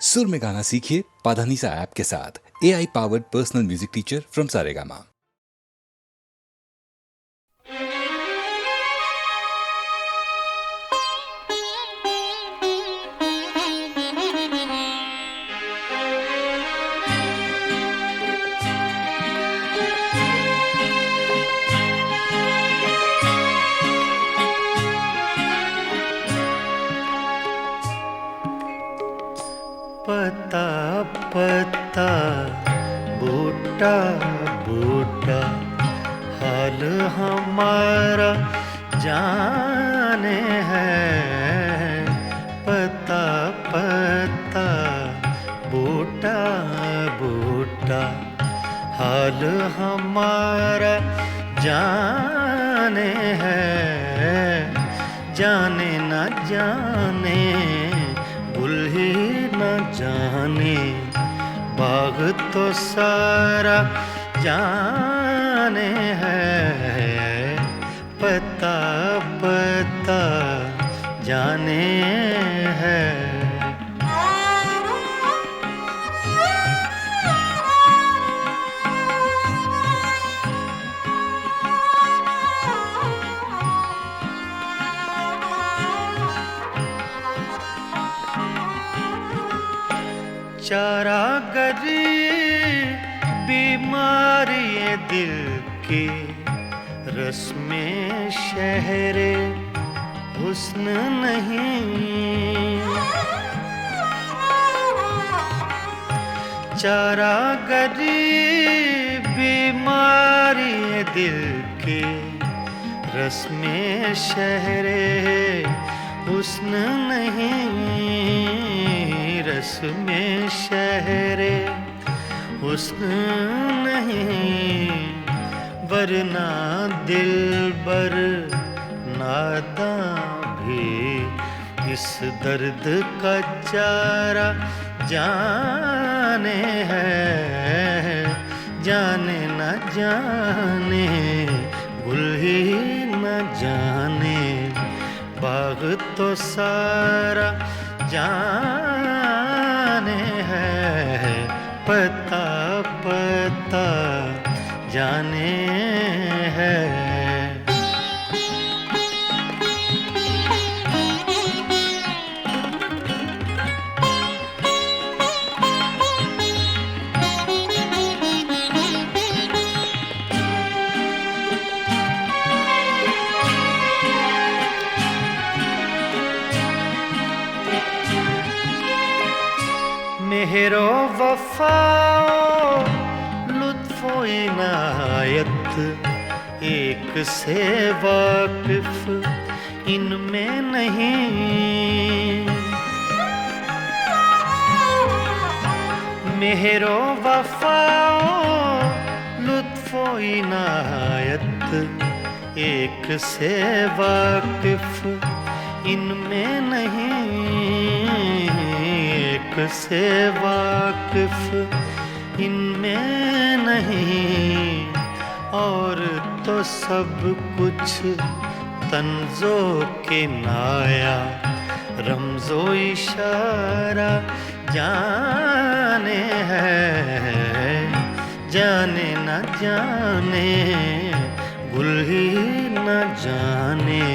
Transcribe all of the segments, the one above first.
सुर में गाना सीखिए पाधानीसा ऐप के साथ। AI powered personal music teacher from Saregama. पता पता बूटा बूटा हाल हमारा जाने है। पता पता बूटा बूटा हाल हमारा जाने है। जाने न जाने गुल ही न जाने बाग तो सारा जाने है। पता पता जाने है। चारागरी बीमारी ये दिल की रस्में शहरे हुस्न नहीं। चारागरी बीमारी ये दिल की रस्में शहरे हुस्न नहीं। रस में शहरे हुस्न नहीं वरना दिलबर नादां भी इस दर्द का चारा जाने है। जाने न जाने गुल ही न जाने बाग तो सारा जाने है। पता पता जाने है। मेहरो वफाओ लुत्फो इनायत एक से वाकिफ इनमें नहीं। मेहरो वफाओ लुत्फो इनायत एक से वाकिफ इनमें नहीं। से वाकिफ इनमें नहीं और तो सब कुछ तंजो के नाया रमजो इशारा जाने है। जाने न जाने गुल ही न जाने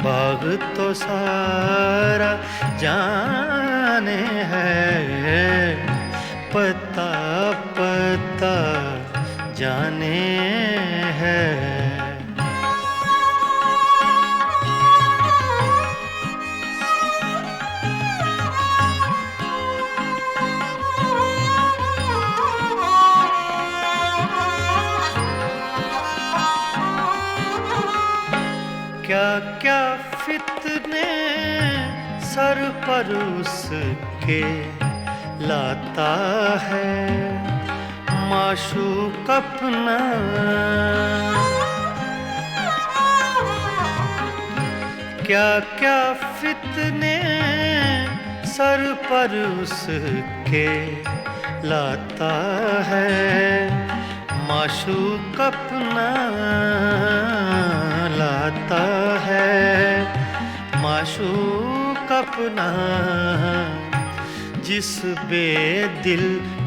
बाग तो सारा जाने है। पता पता जाने है। क्या क्या फितने सर पर उसके लाता है माशूक अपना। क्या क्या फितने सर पर उसके लाता है माशूक अपना। लाता है माशूक अपना जिस बेदिल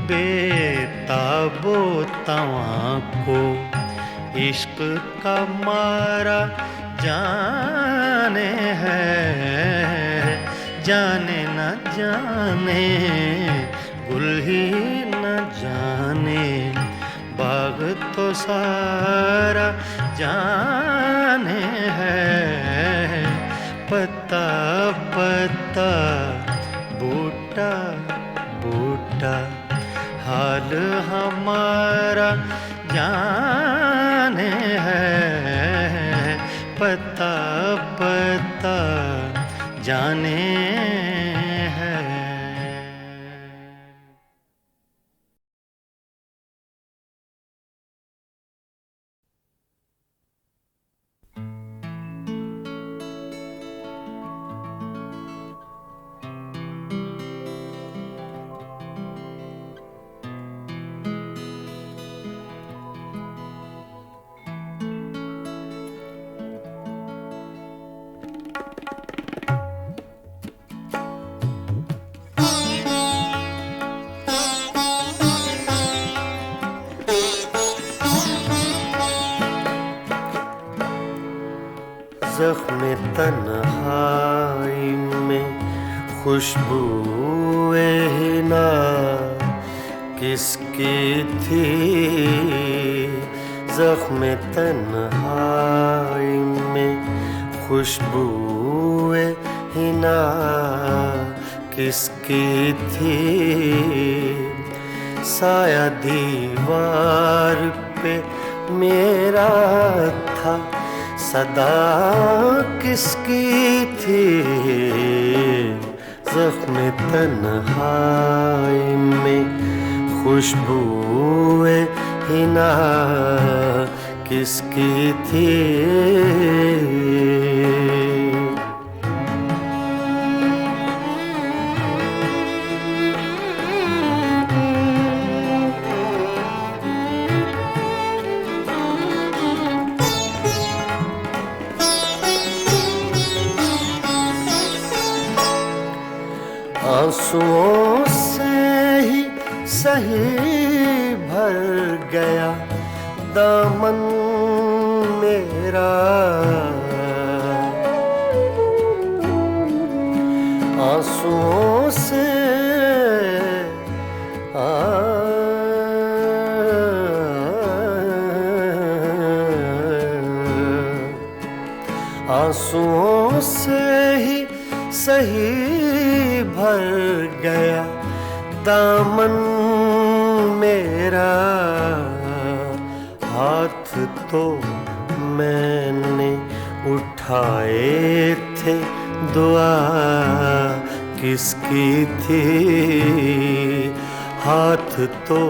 बेताबो तवां को इश्क का मारा जाने है, जाने न जाने गुल ही न जाने बाग तो सारा जाने है। पत्ता पत्ता बूटा बूटा हाल हमारा जाने है। पत्ता पत्ता जाने है। ज़ख्म तन्हाई में खुशबूए हिना किसकी थी? ज़ख्म तन्हाई में खुशबूए हिना किसकी थी? साया दीवार पे मेरा था, सदा किसकी थी? ज़ख्म तन्हाई में खुशबूए हिना किसकी थी? आंसुओं से ही सही भर गया दामन मेरा। आंसुओं से आंसुओं से ही सही भर गया दामन मेरा। हाथ तो मैंने उठाए थे, दुआ किसकी थी? हाथ तो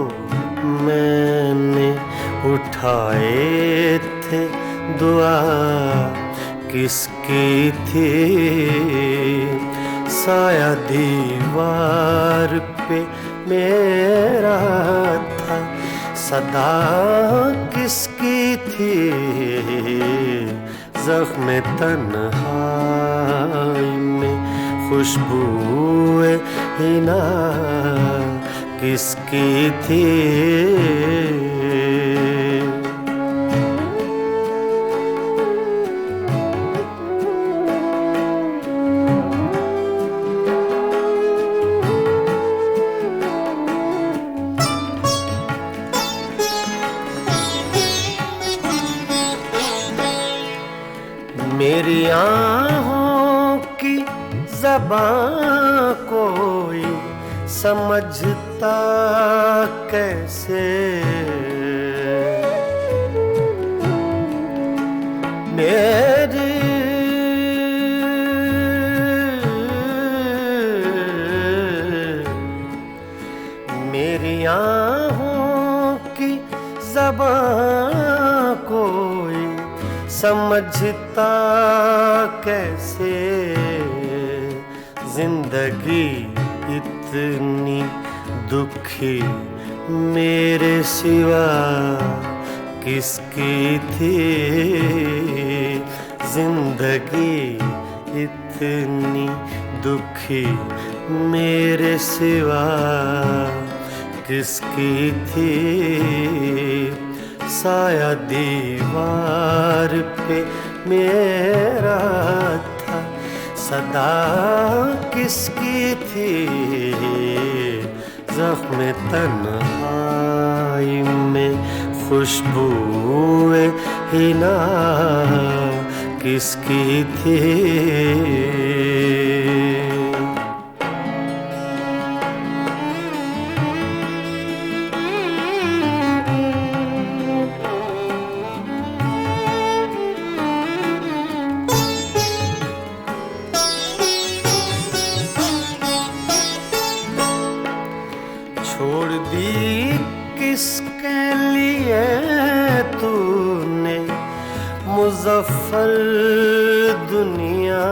मैंने उठाए थे, दुआ किसकी थी? साया दीवार पे मेरा था, सदा किसकी थी? ज़ख्म तन्हाई में खुशबूए हिना किसकी थी? मेरी आँखों की ज़बां कोई समझता कैसे? मेरी आँखों की ज़बां कोई समझता कैसे? जिंदगी इतनी दुखी मेरे सिवा किसकी थी? जिंदगी इतनी दुखी मेरे सिवा किसकी थी साया दीवार पे मेरा था सदा किसकी थी ज़ख्म तन्हाई में खुशबूए हिना किसकी थी छोड़ दी किसके लिए तूने मुज़फ्फर दुनिया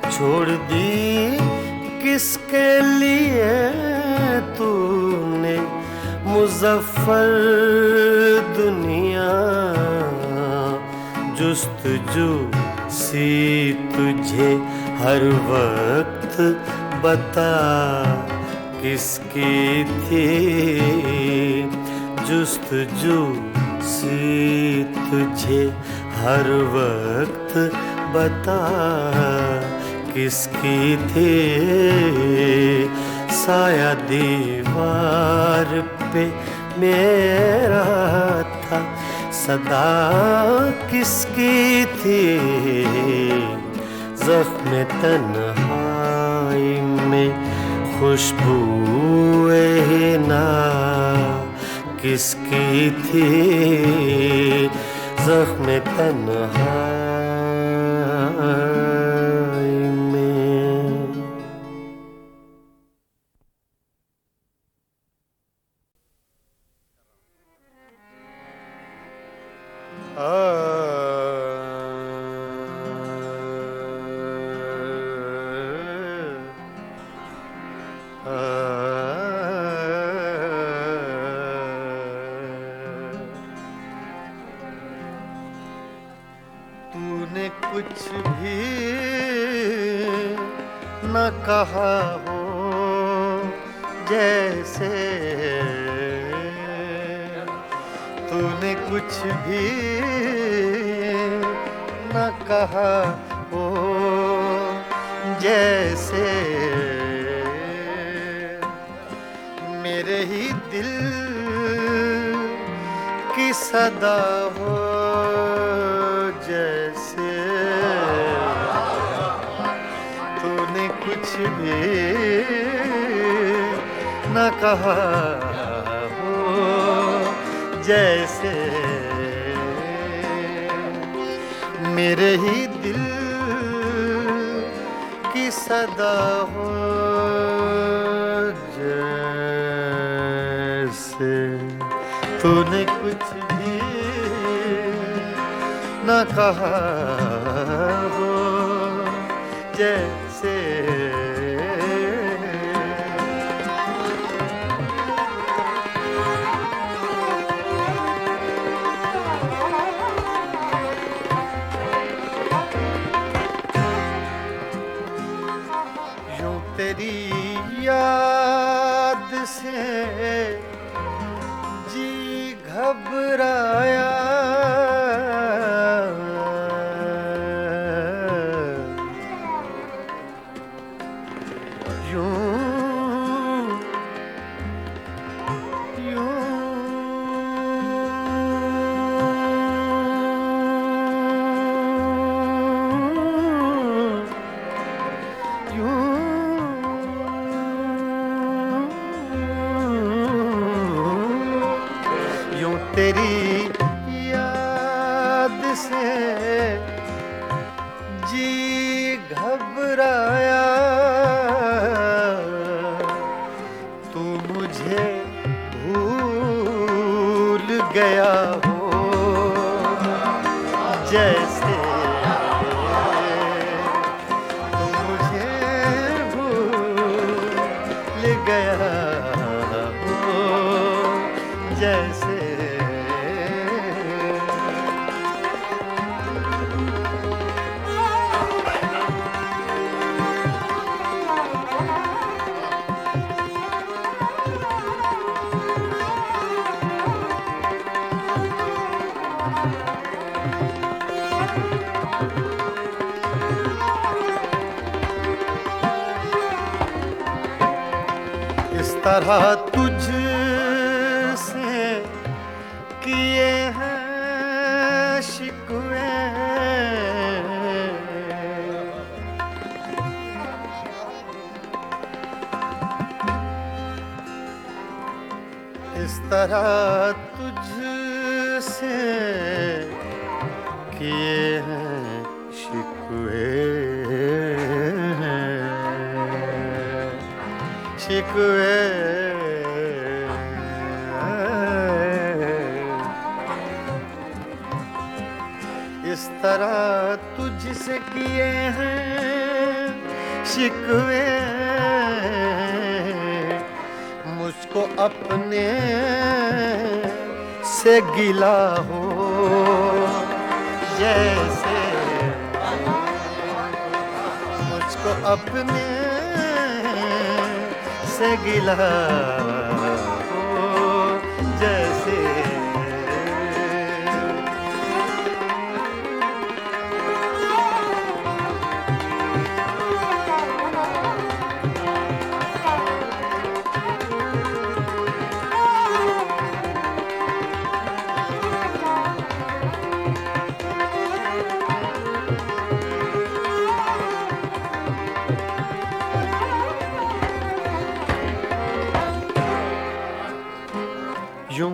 छोड़ दी किसके लिए तूने मुज़फ्फर दुनिया जुस्तजू सी तुझे हर वक्त बता किसकी थी जुस्तजू सी तुझे हर वक्त बता किसकी थी साया दीवार पे मेरा था सदा किसकी थी ज़ख्म तन्हाई में खुशबूए हिना किसकी थी ज़ख्म तन्हाई में तूने कुछ भी न कहा हो जैसे तूने कुछ भी न कहा हो जैसे मेरे ही दिल की सदा हो जैसे तूने कुछ भी न कहा हो जैसे मेरे ही दिल की सदा हो जैसे तूने कुछ भी न कहा हो जैसे यूं तेरी याद से जी घबराया तेरी याद से जी घबराया तू मुझे भूल गया हो जैसे तू मुझे भूल गया हो जैसे इस तरह तुझ से किए हैं शिकवे, इस तरह तुझ से किए हैं शिकवे, शिकवे इस तरह तुझसे किए हैं शिकवे, मुझको अपने से गिला हो जैसे, मुझको अपने से गिला हो जैसे, यूं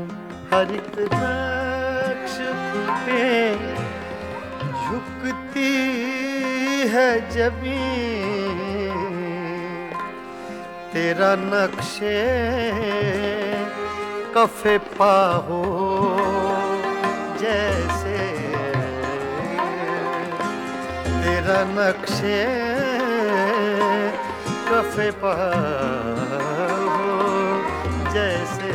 हर एक नक्श पे झुकती है जमीन, तेरा नक्शे कफे पा हो जैसे, तेरा नक्शे कफे पा हो जैसे,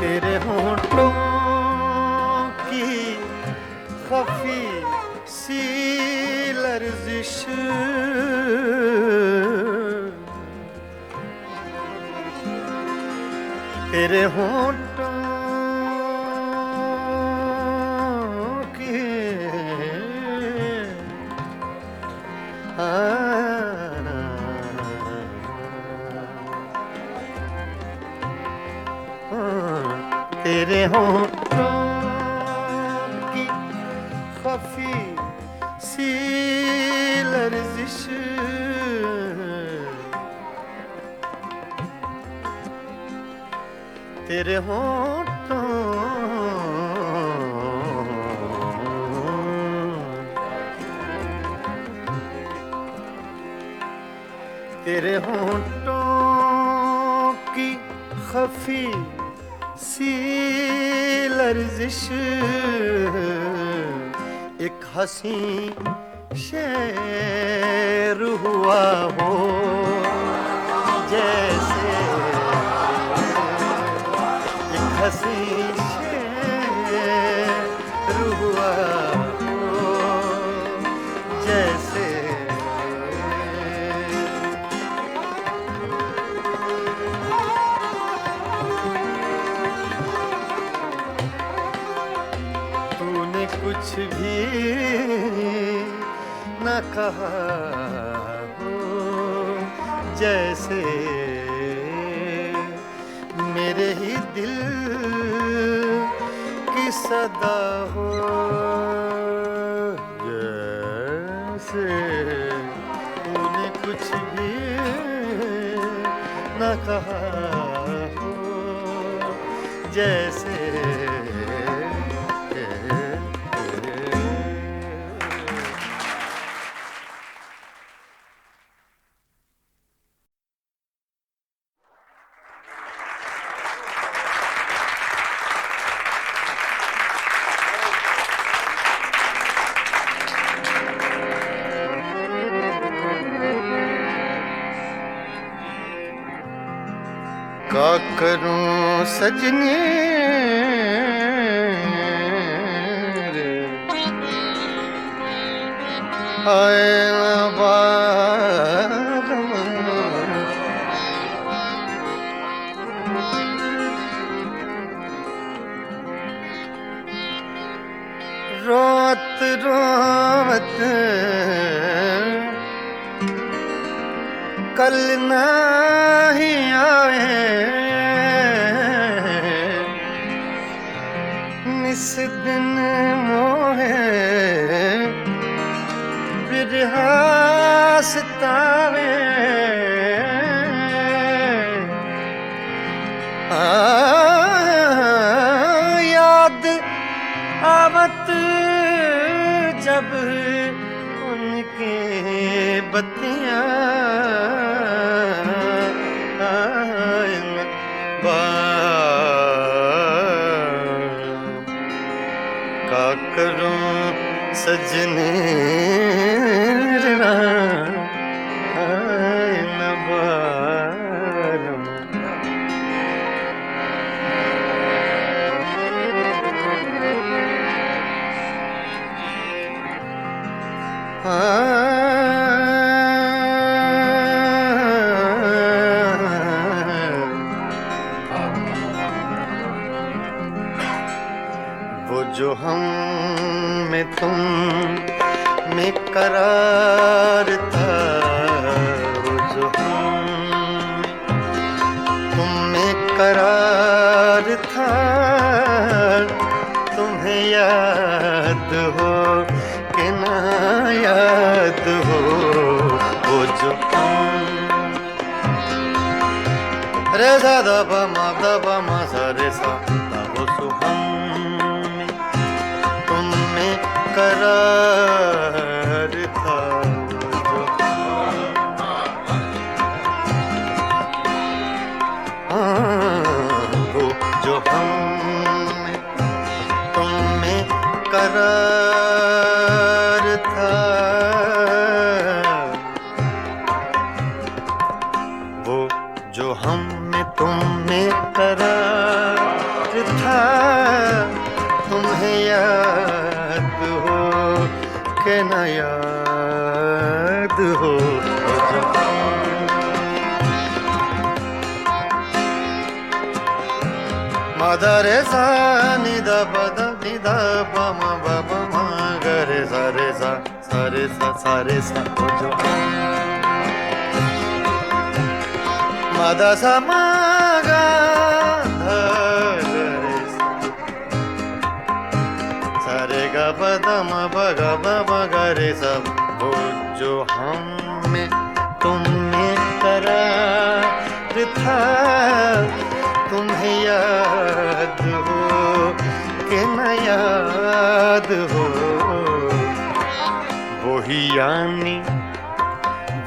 तेरे होंठों की खफी सी लर्जिश, तेरे होंठों की तेरे होंठों की खफी सी लर्जिश, तेरे होंठों तेरे होंठों की खफी सी लर्जिश, एक हंसी शेर हुआ हो जैसे, एक हंसी शेर हुआ हो जैसे, कुछ भी न कहा हो जैसे, मेरे ही दिल की सदा हो जैसे, तूने कुछ भी न कहा हो जैसे, का करूं सजनी रे, हाय बारम रोत रोत कल नहीं आए, निस दिन मोहे बिरहा सतावे, याद आवत जब उनके बत्तियाँ का करूं सजने नबारम वो जो हम में तुम में करार था, वो जो हम में तुम में करार था, तुम्हें याद हो कि ना याद हो, वो जो रे सा दा पा मा सा रे सा दा वो सुहम में तुम में करार था, वो जो हम में तुम में करार था, वो जो हम में तुम में करार था, तुम्हें याद हो कि न याद हो, मादा रे सा नि दा पा दा नि दा पा मा बा पा मा गा रे सा सा रे सा वो जो मादा सा मा गा धा रे सा रे गा पा दा मा बा गा रे सा, वो जो हम में तुम में करार था, तुम्हें याद हो कि न याद हो, वही यानी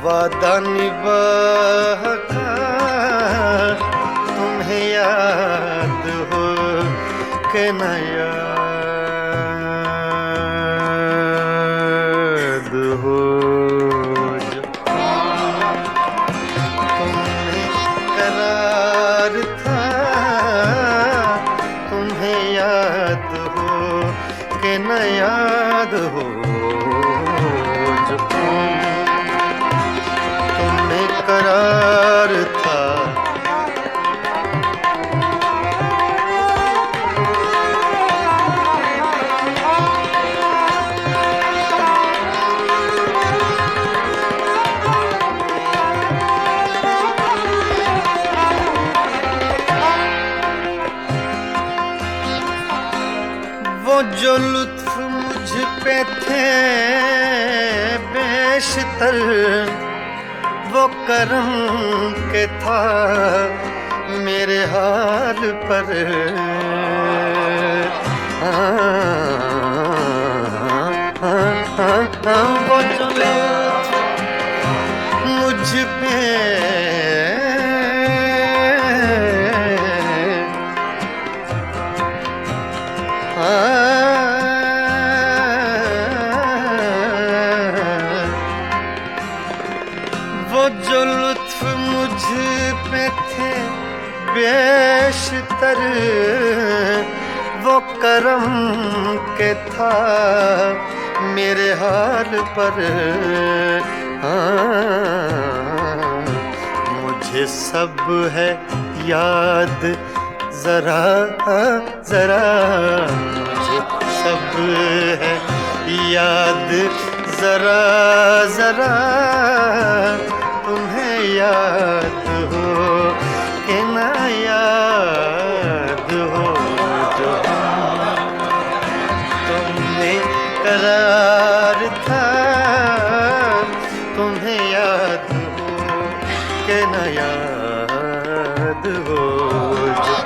वादा निभाका, तुम्हें याद हो कि न याद हो, जो तुम्हें करार था, तुम्हें याद हो कि न याद हो, जो तुम्हें करार था। वो जो लुत्फ मुझ पे थे बेशतर, वो करम के था मेरे हाल पर, वो जो लुत्फ मुझ पे वो जो लुत्फ मुझ पे थे बेशतर वो करम के था मेरे हाल पर। मुझे सब है याद जरा जरा, मुझे सब है याद जरा जरा, तुम्हें याद हो कि ना याद हो जो तुमने करार था, तुम्हें याद हो कि ना याद हो जो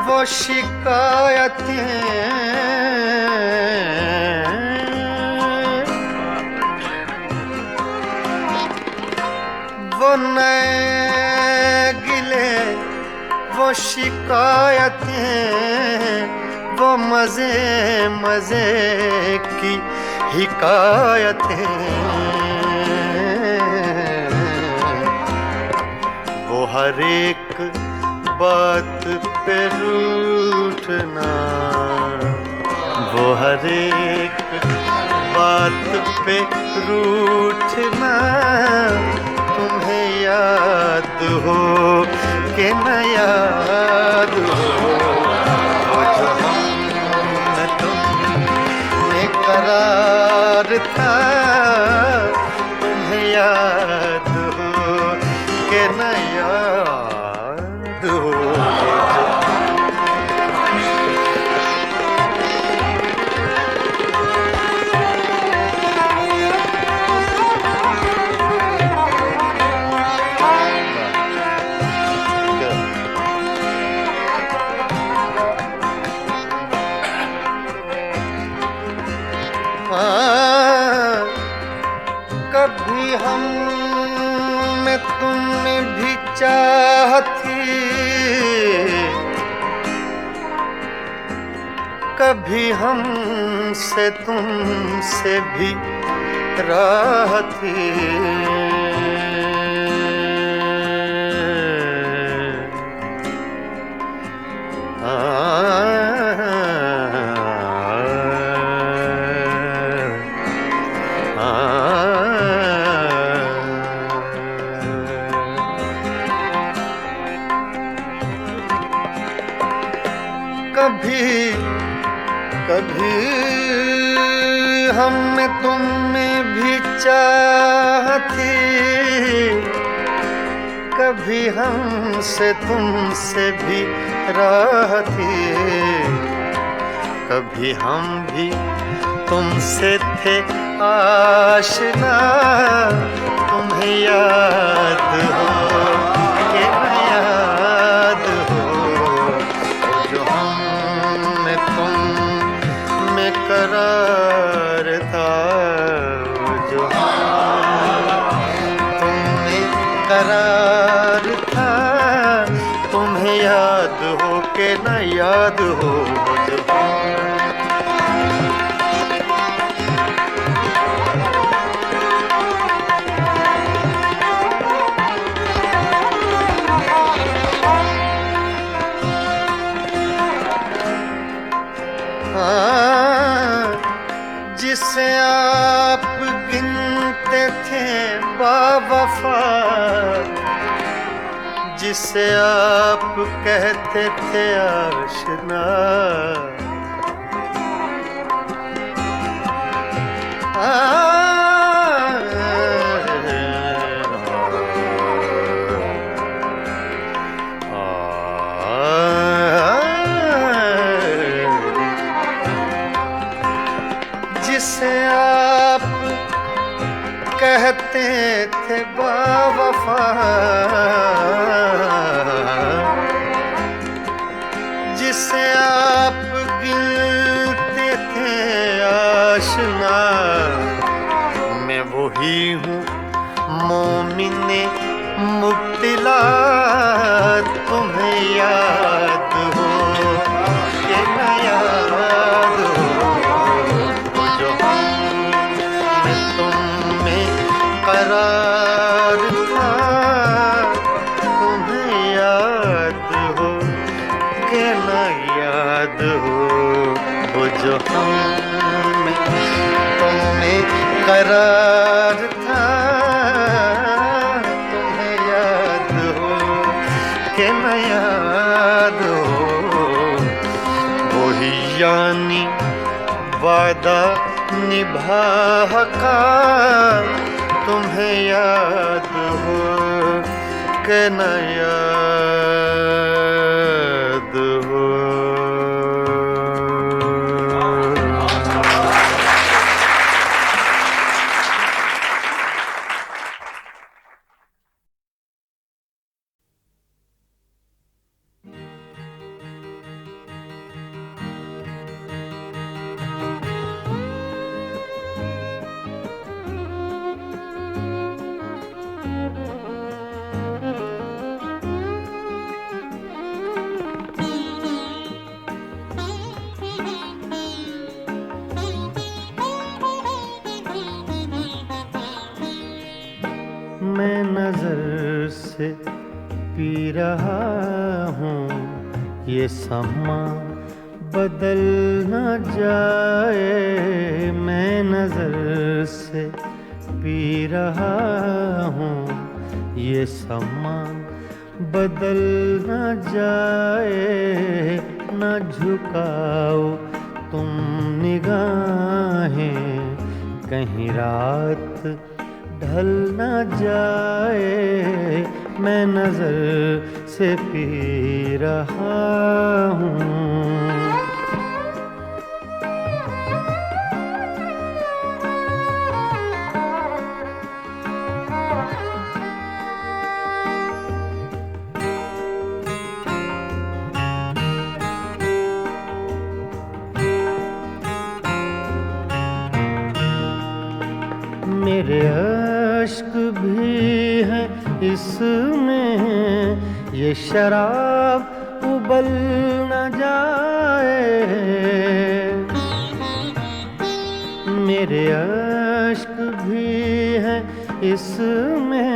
वो शिकायतें, वो नए गिले वो शिकायतें, वो मजे मजे की हिकायतें, वो हर एक बात पे रूठना, वो हर एक बात पे रूठना, तुम्हें याद हो कि न याद हो वो जो हमने तुमने करार था, तुम्हें याद हो कि न याद हो। कभी हम में तुमने भी चाहती, कभी हमसे तुमसे भी राहती, कभी कभी हम में तुम में भी चाहती, कभी हमसे तुमसे भी राहती, कभी हम भी तुमसे थे आशना, तुम्हें याद हो कि न याद हो जो हम में तुम में करार था, जो तुम में करार था, तुम्हें याद हो कि न याद हो जो जिसे आप गिनते थे बावफा, जिसे आप कहते थे आशना, जिसे आप कहते थे बावफा, जिसे आप वही हूँ मोमिने मुब्तिला। तुम्हें याद हो कि न याद हो जो हम में तुम में करार था। तुम्हें याद हो कि न याद हो वो जो हम में तुम में करार था। तुम्हें याद हो कि न याद हो वही यानी वादा निभा का। तुम्हें याद हो कि न याद हो। मैं नजर से पी रहा हूँ ये समा बदल न जाए। मैं नजर से पी रहा हूँ ये समा बदल न जाए। न झुकाओ तुम निगाहें कहीं रात ढल न जाए। मैं नजर से पी रहा हूँ। मेरे अश्क भी हैं इसमें ये शराब उबल न जाए। मेरे अश्क भी हैं इसमें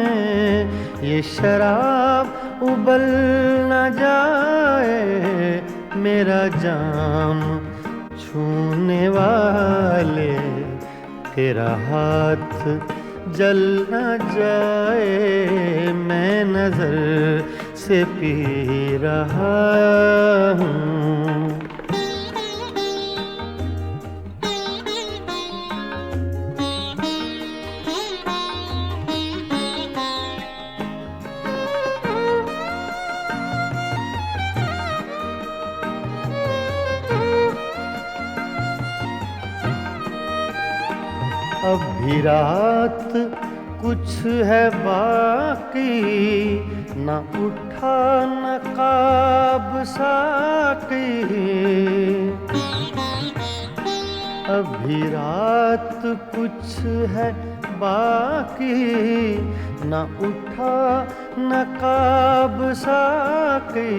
ये शराब उबल न जाए। मेरा जाम छूने वाले तेरा हाथ जल न जाए। मैं नजर से पी रहा हूँ। अब भी रात कुछ है बाकी न उठा नकाब साकी। अब भी रात कुछ है बाकी न उठा नकाब साकी।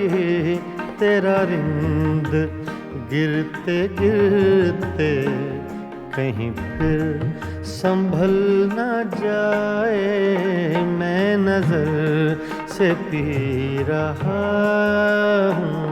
तेरा रिंद गिरते गिरते कहीं फिर संभल न जाए। मैं नजर से पी रहा हूँ।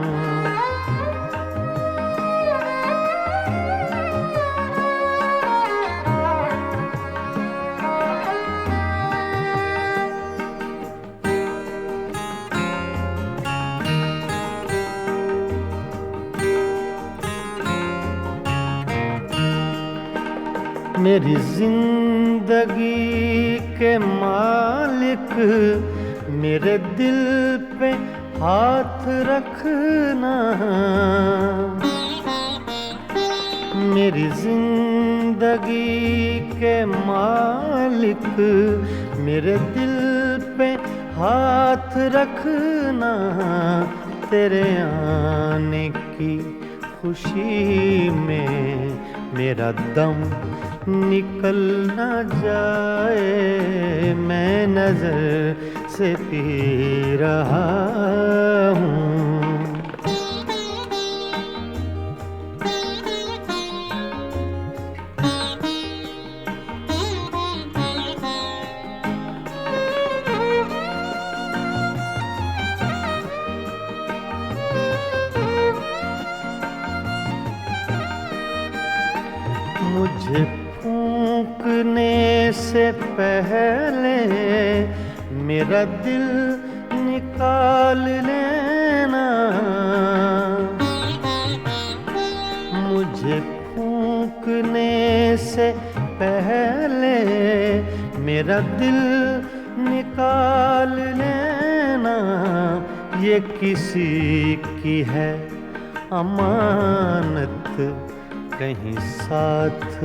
मेरी जिंदगी के मालिक मेरे दिल पे हाथ रखना। मेरी जिंदगी के मालिक मेरे दिल पे हाथ रखना। तेरे आने की खुशी में मेरा दम निकल न जाए, मैं नजर से पी रहा हूँ। मुझे फूंकने से पहले मेरा दिल निकाल लेना। मुझे फूंकने से पहले मेरा दिल निकाल लेना। ये किसी की है अमानत, कहीं साथ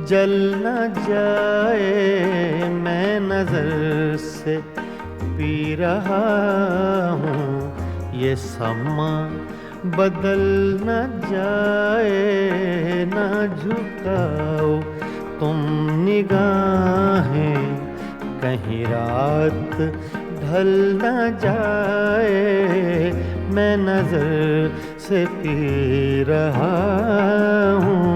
जल न जाए, मैं नजर से पी रहा हूँ। ये समा बदल न जाए, न झुकाओ तुम निगाहें, कहीं रात ढल न जाए, मैं नजर से पी रहा हूँ।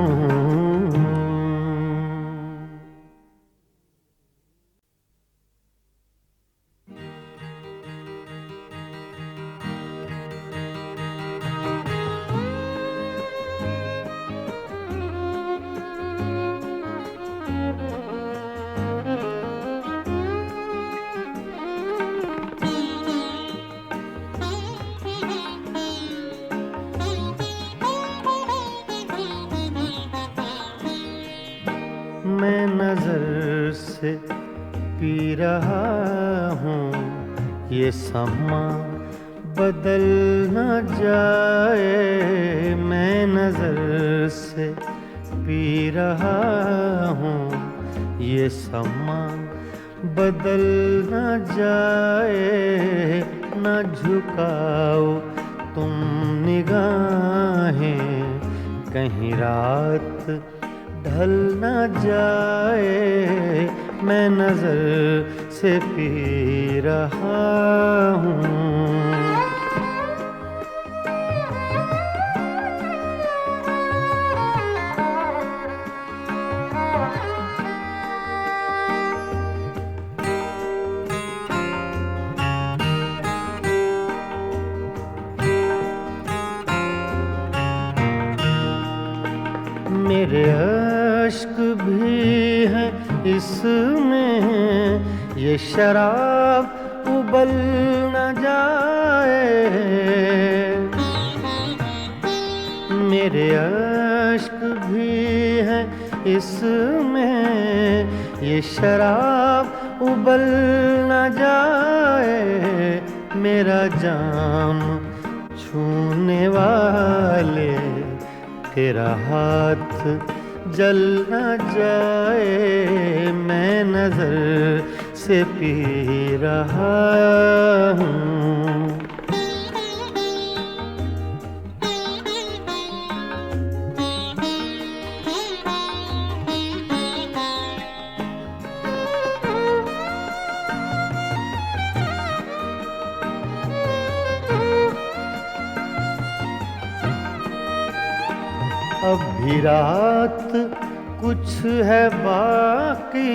मैं नजर से पी रहा हूँ, ये समा बदल न जाए, मैं नजर से पी रहा हूँ। ये समा बदल न जाए, न झुकाओ तुम निगाहें, कहीं रात ढल न जाए, मैं नजर से पी रहा हूँ। मेरे अश्क भी हैं इसमें, ये शराब उबल न जाए। मेरे अश्क भी हैं इसमें, ये शराब उबल न जाए, मेरा जाम छूने वाले तेरा हाथ जल न जाए, मैं नजर से पी रहा हूँ। अभी रात कुछ है बाकी,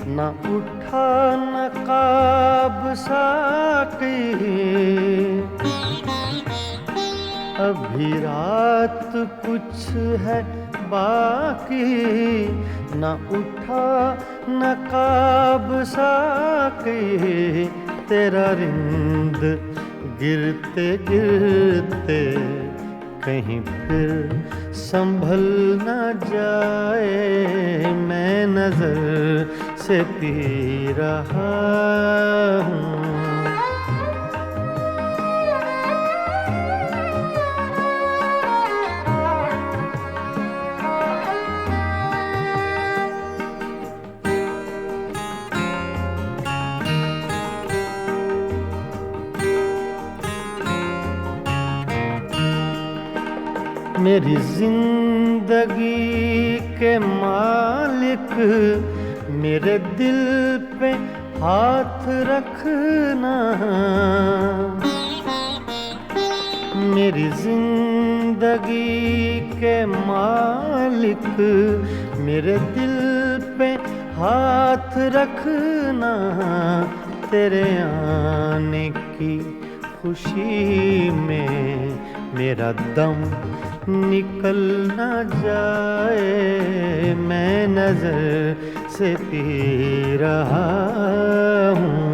न उठा नकाब साकी। अभी रात कुछ है बाकी, न उठा नकाब साकी। तेरा रिंद गिरते गिरते कहीं फिर संभल न जाए, मैं नजर से पी रहा हूँ। मेरी जिंदगी के मालिक मेरे दिल पे हाथ रखना, मेरी जिंदगी के मालिक मेरे दिल पे हाथ रखना, तेरे आने की खुशी में मेरा दम निकल ना जाए, मैं नजर से पी रहा हूँ।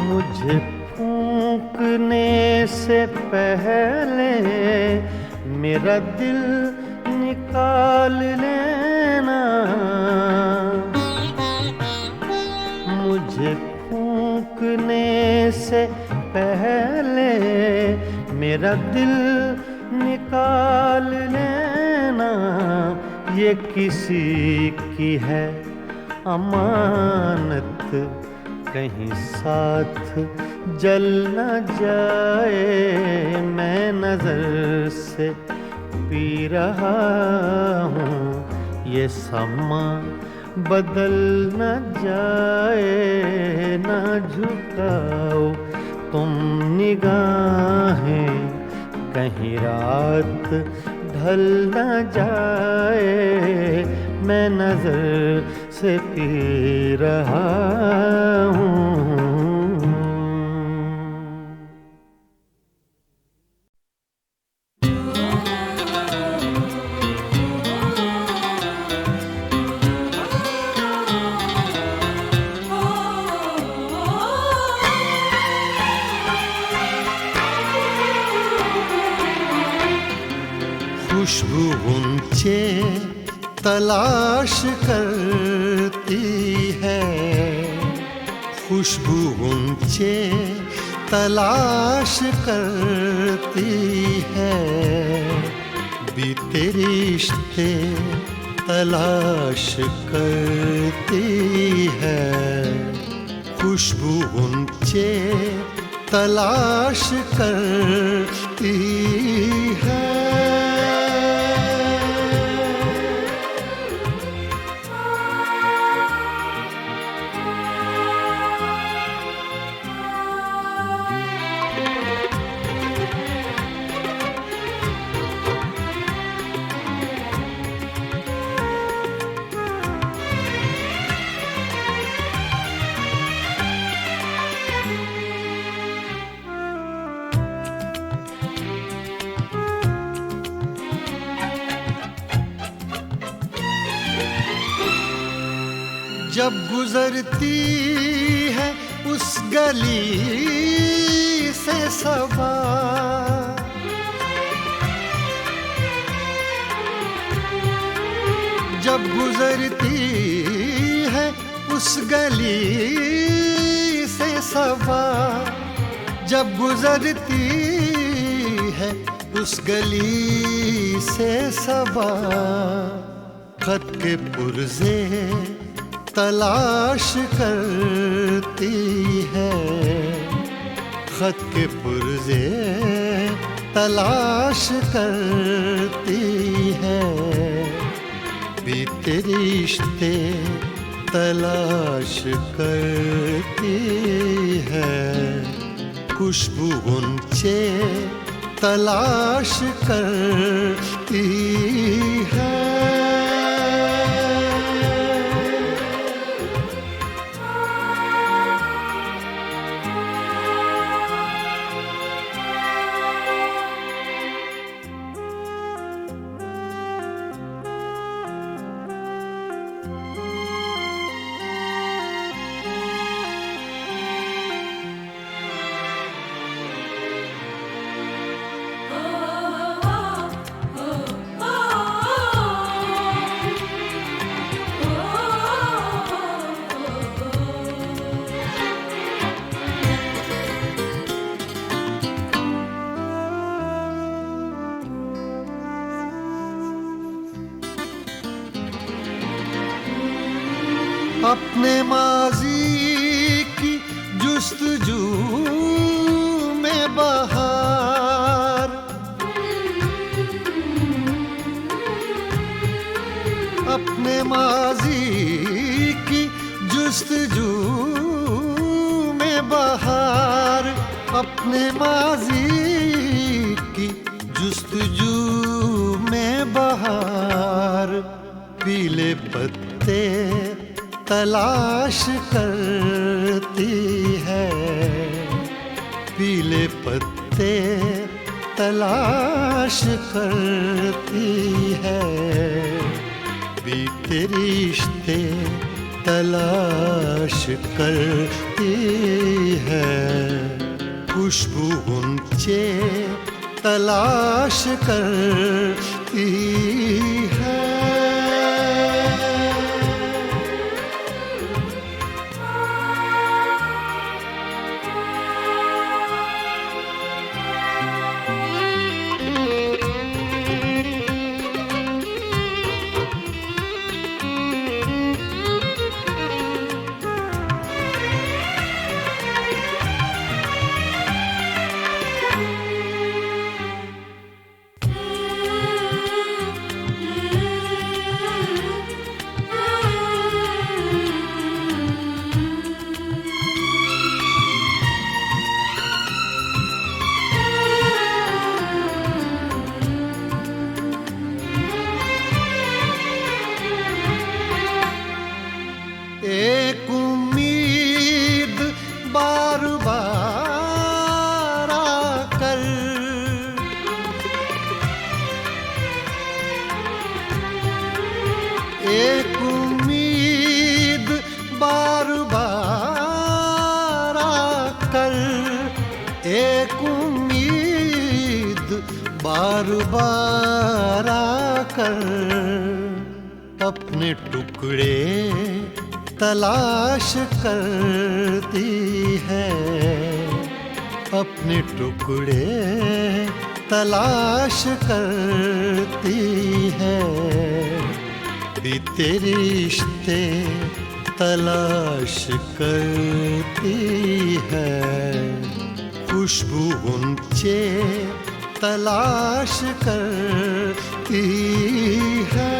मुझे फूंकने से पहले मेरा दिल निकाल लेना, मुझे फूंकने से पहले मेरा दिल निकाल लेना, ये किसी की है अमानत, कहीं साथ जल न जाए, मैं नजर से पी रहा हूँ, ये समा बदल न जाए, न झुकाओ तुम निगाहें, कहीं रात ढल न जाए, मैं नजर से पी रहा हूँ। खुशबू ऊंचे तलाश करती है, खुशबू ऊंचे तलाश करती है, बीते रिश्ते तलाश करती है, खुशबू ऊंचे तलाश करती है। जब गुजरती है उस गली से सबा, जब गुजरती है उस गली से सबा, जब गुजरती है उस गली से सबा, खत के पुर्जे तलाश करती है, खत के पुर्जे तलाश करती है, बीते रिश्ते तलाश करती है, खुशबू ऊंचे तलाश करती है। अपने माजी की जुस्तजू में बहार, अपने माजी की जुस्तजू में बहार, अपने माजी की जुस्तजू में बहार। पीले पत्ते तलाश करती है, पीले पत्ते तलाश करती है, बीते रिश्ते तलाश करती है। खुशबू गुंचे तलाश करती है। एक उम्मीद बार बार आकर, एक उम्मीद बार बार आकर, एक उम्मीद बार बार आकर, अपने टुकड़े तलाश करती है, अपने टुकड़े तलाश करती है। बीते रिश्ते तलाश करती है। खुशबू गुंचे तलाश करती है।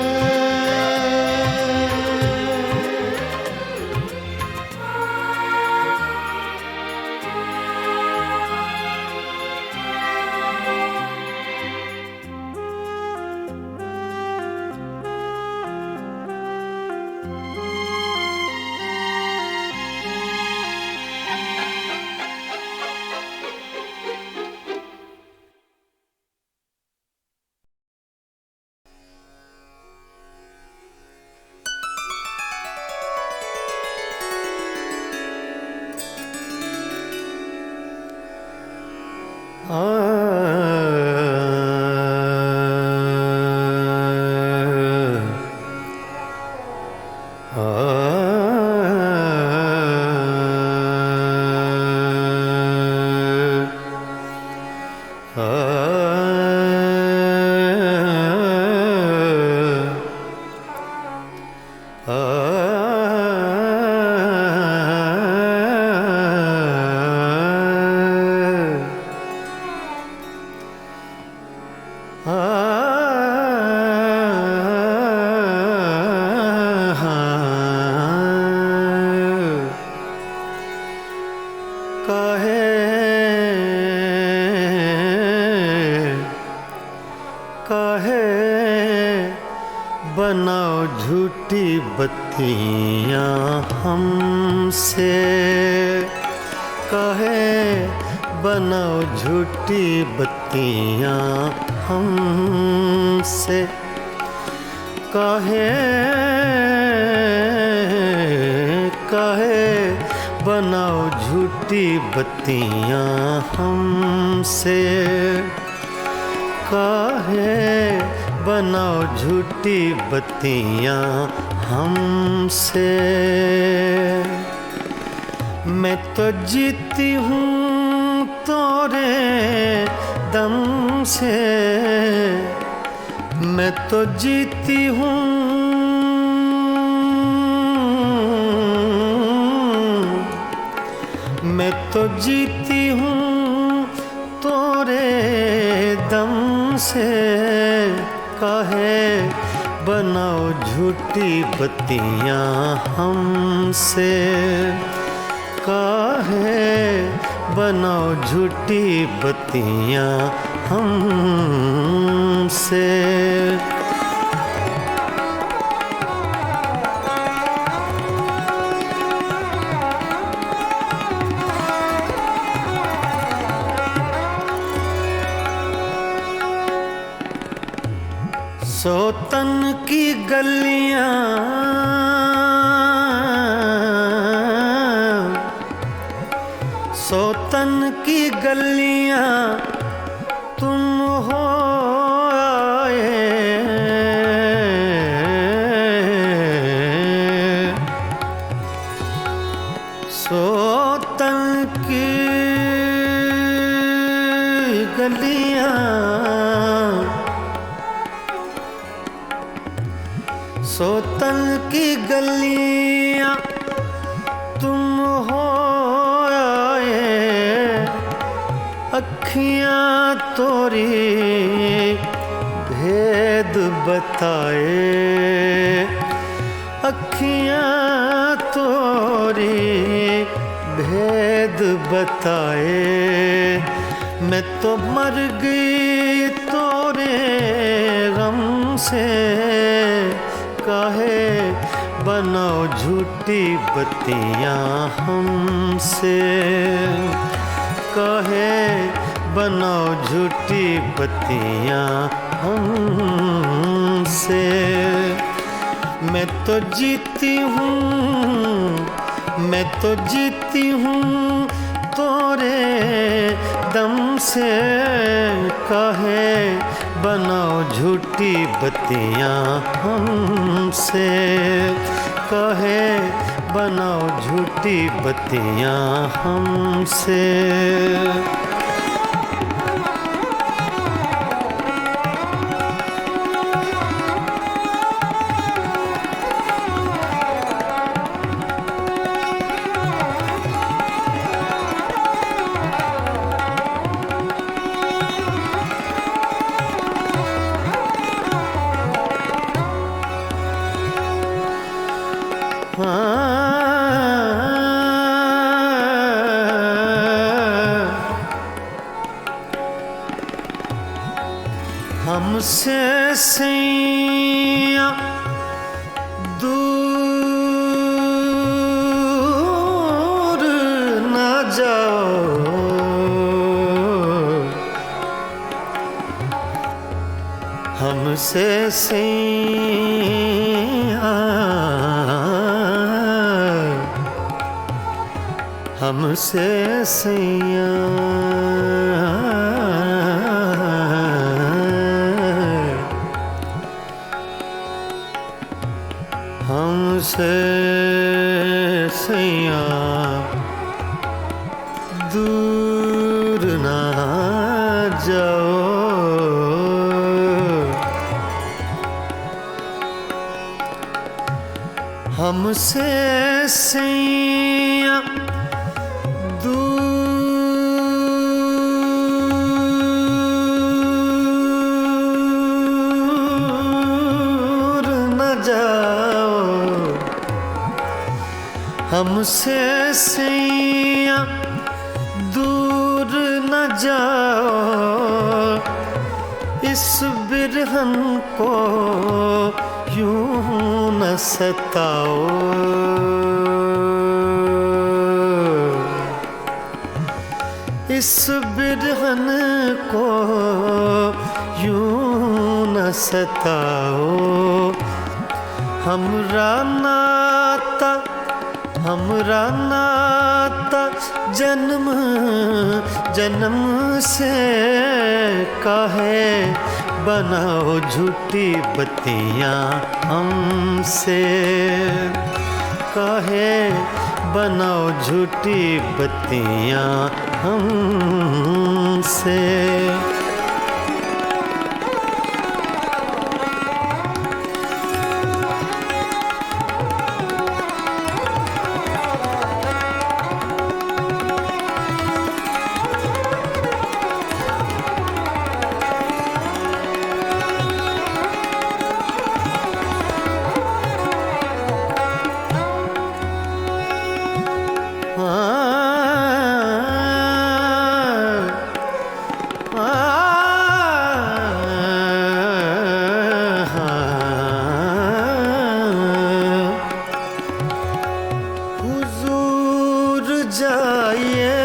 बनाओ झूठी बत्तियां हमसे, कहे बनाओ झूठी बत्तियां हमसे, कहे बनाओ झूठी बत्तियां हमसे, कहे बनाओ झूठी बत्तियां हमसे। मैं तो जीती हूँ तोरे दम से, मैं तो जीती हूँ तो जीती हूँ तोरे दम से, काहे बनाओ झूठी बत्तियाँ हमसे, काहे बनाओ झूठी बत्तियाँ हमसे। सोतन की गलियां सोतन की गलियां तुम हो आए, सोतन की गलियां सोतन की गलियां तुम हो आए, अखियां तोरी भेद बताए, अखियां तोरी भेद बताए। मैं तो मर गई तोरे गम से, काहे बनाओ झूठी बत्तियाँ हमसे, काहे बनाओ झूठी बत्तियाँ हमसे। मैं तो जीती हूँ, मैं तो जीती हूँ तोरे दम से, काहे बनाओ झूठी बत्तियाँ हमसे, काहे बनाओ झूठी बत्तियाँ हमसे। हमसे सैया दूर न जाओ, हमसे सैया हमसे सैया हमसे सैया दूर ना जाओ, हमसे सैया दूर न जाओ, हमसे सैया दूर न जाओ। इस बिरहन को यूं न सताओ, इस बिरहन को यूं न सताओ। हमरा नाता जन्म जन्म से, काहे बनाओ झूठी बत्तियाँ हमसे, काहे बनाओ झूठी बत्तियाँ हमसे। हुजूर जाइए,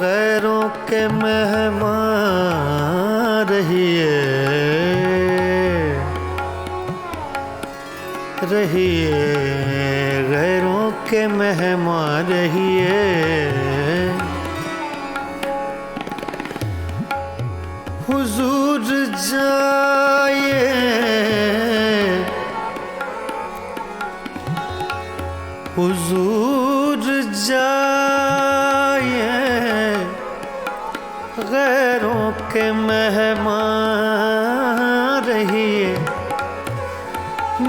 गैरों के मेहमान रहिए, रहिए गैरों के मेहमान रहिए। हुजूर जाइए, हुजूर जाइए, गैरों के मेहमान रहिए।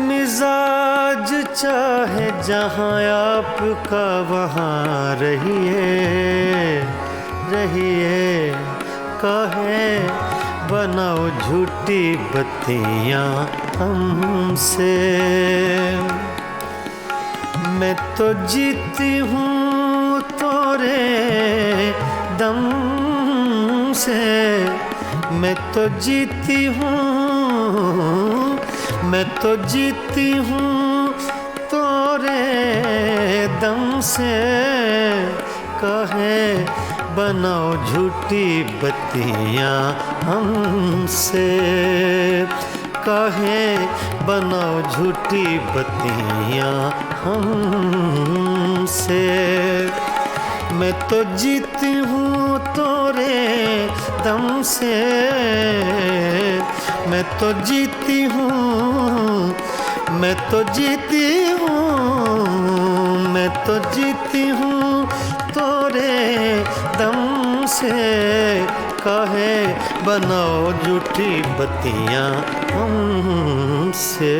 मिजाज चाहे जहाँ आपका वहाँ रहिए, रहिए काहे बनाओ झूठी बत्तियाँ हमसे। मैं तो जीती हूँ तोरे दम से, मैं तो जीती हूँ, मैं तो जीती हूँ तोरे दम से। काहे बनाओ झूठी बत्तियाँ हमसे, काहे बनाओ झूठी बत्तियाँ हमसे। मैं तो जीती हूँ तोरे दम से, मैं तो जीती हूँ, मैं तो जीती हूँ, मैं तो जीती हूँ तोरे दम से। काहे बनाओ झूठी बत्तियाँ हमसे।